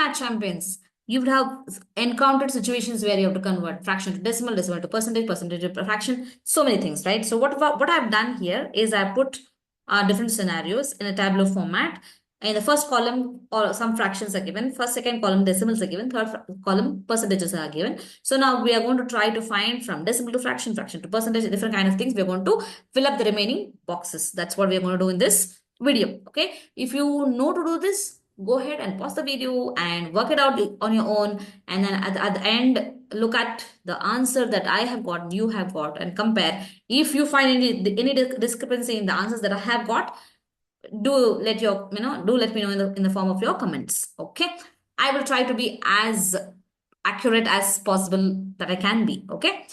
had champions. You would have encountered situations where you have to convert fraction to decimal, decimal to percentage, percentage to fraction, so many things, right? So what I've done here is I put different scenarios in a tabular format. In the first column, or some fractions are given. First, second column, decimals are given. Third column, percentages are given. So now we are going to try to find from decimal to fraction, fraction to percentage, different kind of things. We're going to fill up the remaining boxes. That's what we're going to do in this video. Okay. If you know to do this, go ahead and pause the video and work it out on your own. And then at the end, look at the answer that I have got, you have got, and compare. If you find any discrepancy in the answers that I have got, do let me know in the form of your comments. Okay, I will try to be as accurate as possible that I can be. Okay,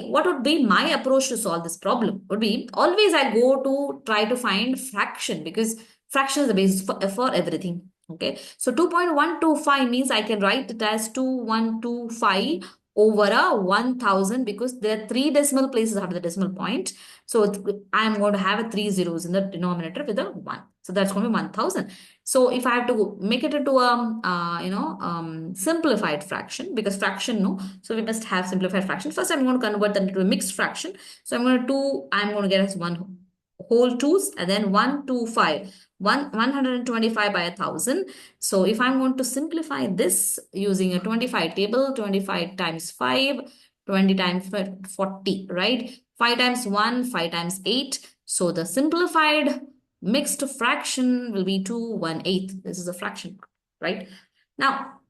what would be my approach to solve this problem? Would be always I go to try to find fraction, because fraction is the basis for everything. Okay, so 2.125 means I can write it as 2125 over a 1000, because there are three decimal places after the decimal point. So I'm going to have a three zeros in the denominator with a 1. So that's going to be 1000. So if I have to make it into a simplified fraction, because fraction, no, so we must have simplified fraction. First, I'm going to convert that into a mixed fraction. So I'm going to get as one whole twos, and then 125. 125 by 1000. So if I'm going to simplify this using a 25 table, 25 times 5, 20 times 40, right? 5 times 1, 5 times 8. So the simplified mixed fraction will be 2/1/8. This is a fraction, right? Now,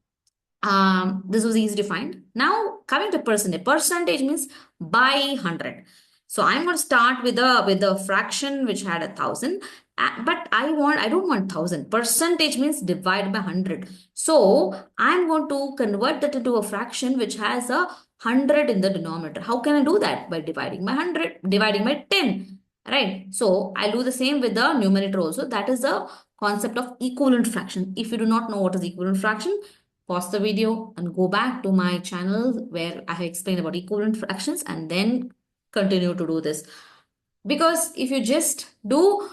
this was easy to find. Now, coming to percentage. Percentage means by 100. So I'm going to start with the fraction which had 1000. But I don't want 1000. Percentage means divide by 100. So I'm going to convert that into a fraction which has a 100 in the denominator. How can I do that? By dividing by 100, dividing by 10. Right? So I'll do the same with the numerator also. That is the concept of equivalent fraction. If you do not know what is equivalent fraction, pause the video and go back to my channel where I have explained about equivalent fractions, and then continue to do this. Because if you just do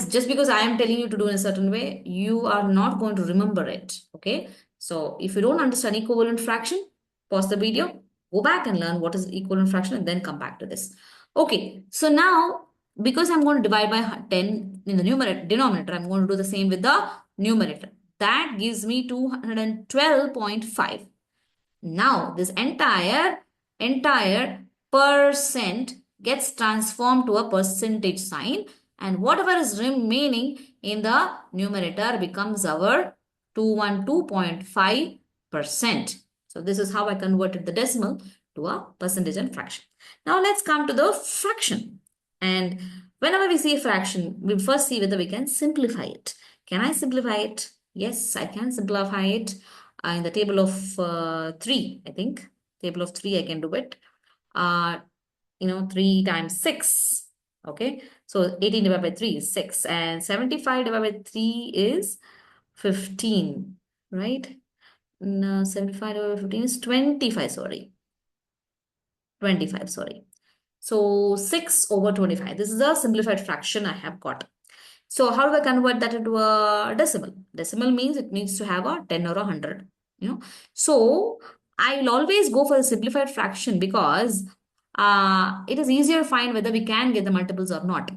just because I am telling you to do in a certain way, you are not going to remember it. Okay. So if you don't understand equivalent fraction, pause the video, go back and learn what is equivalent fraction, and then come back to this. Okay. So now, because I'm going to divide by 10 in the denominator, I'm going to do the same with the numerator. That gives me 212.5. Now, this entire percent gets transformed to a percentage sign, and whatever is remaining in the numerator becomes our 212.5%. So this is how I converted the decimal to a percentage and fraction. Now let's come to the fraction. And whenever we see a fraction, we first see whether we can simplify it. Can I simplify it? Yes, I can simplify it. In the table of 3, I think. Table of 3, I can do it. 3 times 6. Okay. So 18 divided by 3 is 6. And 75 divided by 3 is 15. Right? No, 75 divided by 15 is 25. Sorry. 25. Sorry. So 6 over 25. This is a simplified fraction I have got. So how do I convert that into a decimal? Decimal means it needs to have a 10 or a 100. So I will always go for a simplified fraction, because it is easier to find whether we can get the multiples or not.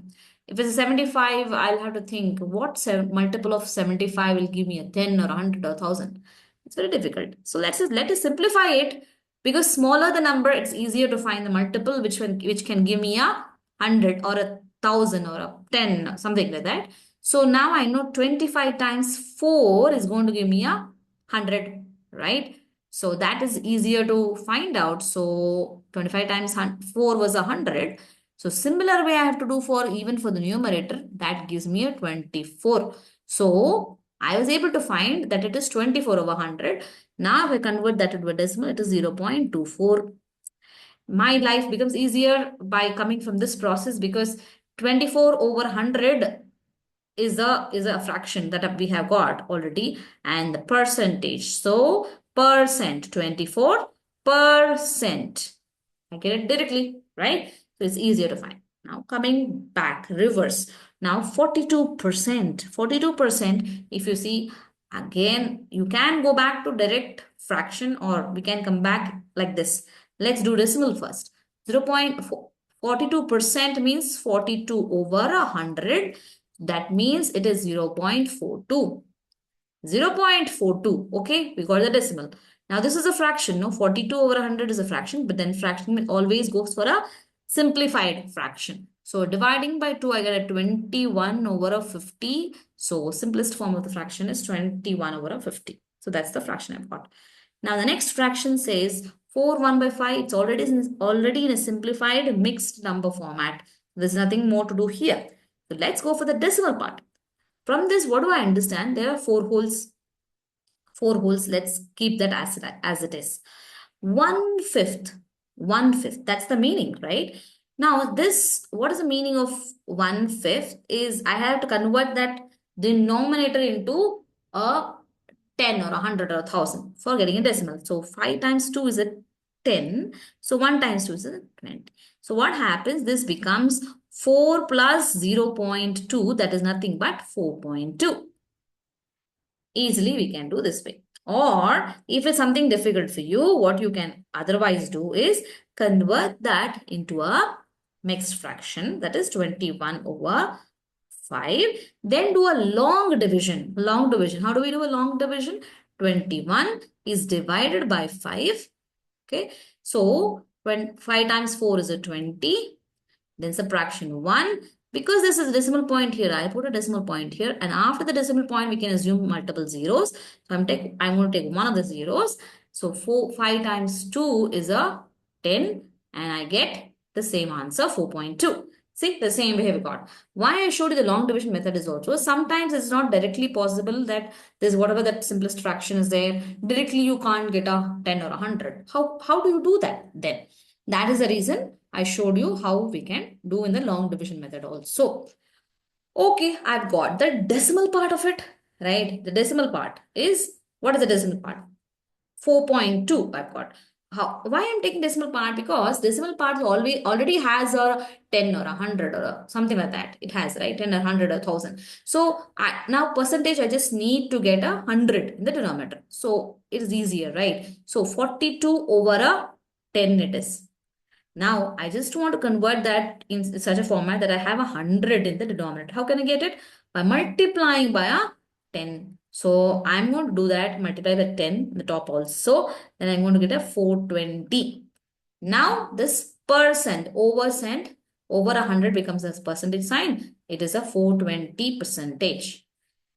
If it's a 75, I'll have to think what multiple of 75 will give me a 10 or 100 or 1000. It's very difficult. So let us simplify it, because smaller the number, it's easier to find the multiple which can give me a 100 or a 1000 or a 10, something like that. So now I know 25 times 4 is going to give me a 100, right? So that is easier to find out. So 25 times 4 was 100. So similar way I have to do even for the numerator. That gives me a 24. So I was able to find that it is 24 over 100. Now if I convert that into a decimal, it is 0.24. My life becomes easier by coming from this process, because 24 over 100 is a fraction that we have got already, and the percentage. So percent, 24%. I get it directly, right? So it's easier to find. Now coming back, reverse. Now 42%. 42%, if you see, Again, you can go back to direct fraction or we can come back like this. Let's do decimal first. 0.42% means 42 over 100. That means it is 0.42. 0.42. Okay, we got the decimal. Now this is a fraction. No, 42 over 100 is a fraction, but then fraction always goes for a simplified fraction. So dividing by 2, I get a 21 over a 50. So simplest form of the fraction is 21 over a 50. So that's the fraction I've got. Now the next fraction says 4 1 by 5. It's already in a simplified mixed number format. There's nothing more to do here. So let's go for the decimal part. From this, what do I understand? There are 4 holes. 4 holes. Let's keep that as it is. 1/5. 1/5. That's the meaning, right? Now, what is the meaning of 1/5 is I have to convert that denominator into a 10 or 100 or 1,000 for getting a decimal. So 5 times 2 is a 10. So 1 times 2 is a 20. So what happens? This becomes 4 plus 0.2. That is nothing but 4.2. Easily we can do this way. Or if it's something difficult for you, what you can otherwise do is convert that into a mixed fraction, that is 21 over 5. Then do a long division. Long division. How do we do a long division? 21 is divided by 5. Okay. So when 5 times 4 is a 20. Then subtraction 1. Because this is a decimal point here, I put a decimal point here. And after the decimal point, we can assume multiple zeros. So I'm going to take one of the zeros. So 5 times 2 is a 10. And I get the same answer, 4.2. See, the same way we got. Why I showed you the long division method is also, sometimes it's not directly possible that there's whatever that simplest fraction is there. Directly you can't get a 10 or 100. How do you do that then? That is the reason I showed you how we can do in the long division method also. Okay, I've got the decimal part of it, right? The decimal part is, what is the decimal part? 4.2 I've got. Why I'm taking decimal part? Because decimal part already has a 10 or 100 or something like that. It has, right? 10 or 100 or 1,000. So now percentage, I just need to get 100 in the denominator. So it is easier, right? So 42 over a 10 it is. Now, I just want to convert that in such a format that I have 100 in the denominator. How can I get it? By multiplying by a 10. So, I'm going to do that, multiply the 10 in the top also. Then I'm going to get a 420. Now, this percent over 100 becomes a percentage sign. It is a 420 percentage.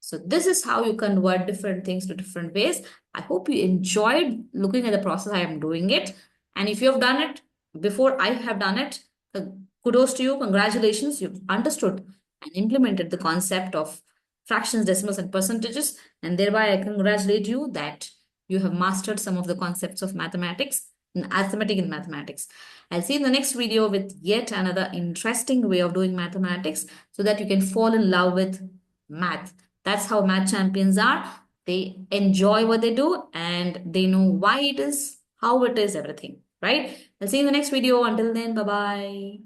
So, this is how you convert different things to different ways. I hope you enjoyed looking at the process I am doing it. And if you have done it, before I have done it, kudos to you, congratulations, you've understood and implemented the concept of fractions, decimals, and percentages. And thereby, I congratulate you that you have mastered some of the concepts of mathematics, arithmetic in mathematics. I'll see you in the next video with yet another interesting way of doing mathematics so that you can fall in love with math. That's how math champions are. They enjoy what they do and they know why it is, how it is, everything, right? I'll see you in the next video. Until then, bye-bye.